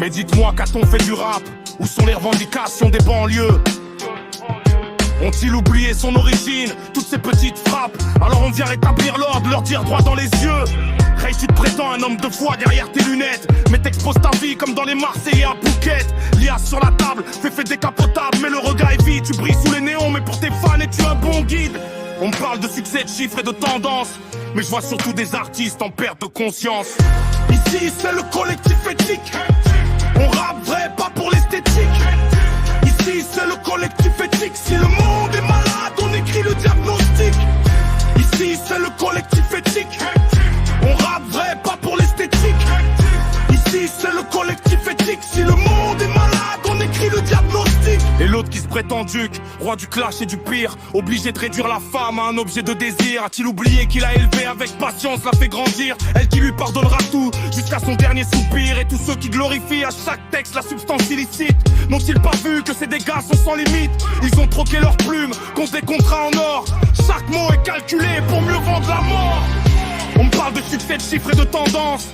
Mais dites-moi, qu'a-t-on fait du rap? Où sont les revendications des banlieues? Ont-ils oublié son origine, toutes ces petites frappes? Alors on vient rétablir l'ordre, leur dire droit dans les yeux. Ray, tu te prétends un homme de foi derrière tes lunettes, mais t'exposes ta vie comme dans les Marseillais à Phuket. Lias sur la table, fait décapotable, mais le regard est vide. Tu brilles sous les néons, mais pour tes fans, es-tu un bon guide? On me parle de succès, de chiffres et de tendances, mais je vois surtout des artistes en perte de conscience. Ici, c'est le collectif éthique. On rappe vrai, pas pour l'esthétique. Ici, c'est le collectif éthique. Si le monde est malade, on écrit le diagnostic. Ici, c'est le collectif éthique. On rappe vrai, pas pour l'esthétique. Ici, c'est le collectif éthique. Si le monde est malade, on écrit le diagnostic. Et l'autre qui se prétend duc, roi du clash et du pire, obligé de réduire la femme à un objet de désir. A-t-il oublié qu'il a élevé avec patience, l'a fait grandir? Elle qui lui pardonnera tout, jusqu'à son dernier soupir. Et tous ceux qui glorifient à chaque texte la substance illicite, n'ont-ils pas vu que ces dégâts sont sans limite? Ils ont troqué leurs plumes contre des contrats en or. Chaque mot est calculé pour mieux vendre la mort. On me parle de succès, de chiffres et de tendances,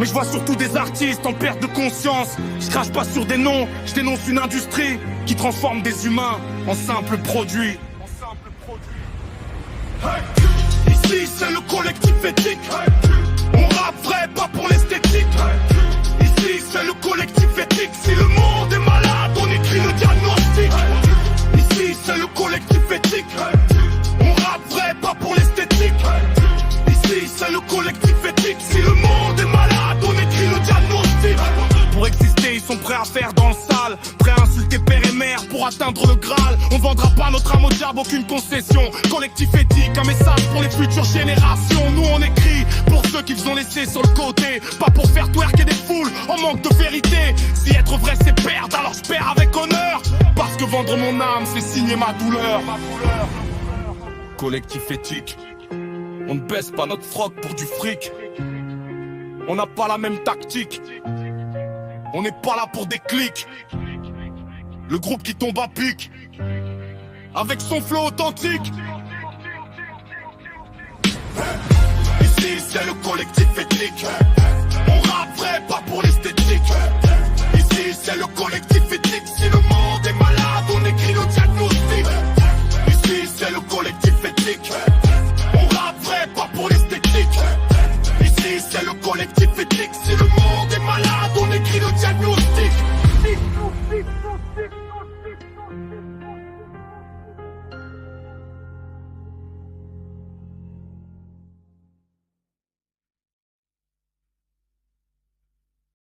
mais je vois surtout des artistes en perte de conscience. Je crache pas sur des noms, je dénonce une industrie qui transforme des humains en simples produits. Ici c'est le collectif éthique. On rappe vrai, pas pour l'esthétique. Ici c'est le collectif éthique. Si le monde est malade, on écrit le diagnostic. Ici c'est le collectif éthique. On rappe vrai, pas pour l'esthétique. Ici c'est le collectif éthique. Si le monde est malade, on écrit le diagnostic. Pour exister, ils sont prêts à faire dans le sale, prêts à insulter père et mère pour atteindre le Graal. On vendra pas notre âme au diable, aucune concession. Collectif éthique, un message pour les futures générations. Nous on écrit pour ceux qui vous ont laissé sur le côté, pas pour faire twerker des foules en manque de vérité. Si être vrai c'est perdre, alors je perds avec honneur, parce que vendre mon âme c'est signer ma douleur. Collectif éthique, on ne baisse pas notre froc pour du fric. On n'a pas la même tactique. On n'est pas là pour des clics. Le groupe qui tombe à pic, avec son flow authentique. Ici c'est le collectif éthique. On rappe vrai, pas pour l'esthétique. Ici c'est le collectif éthique. Si le monde est malade, on écrit le diagnostic.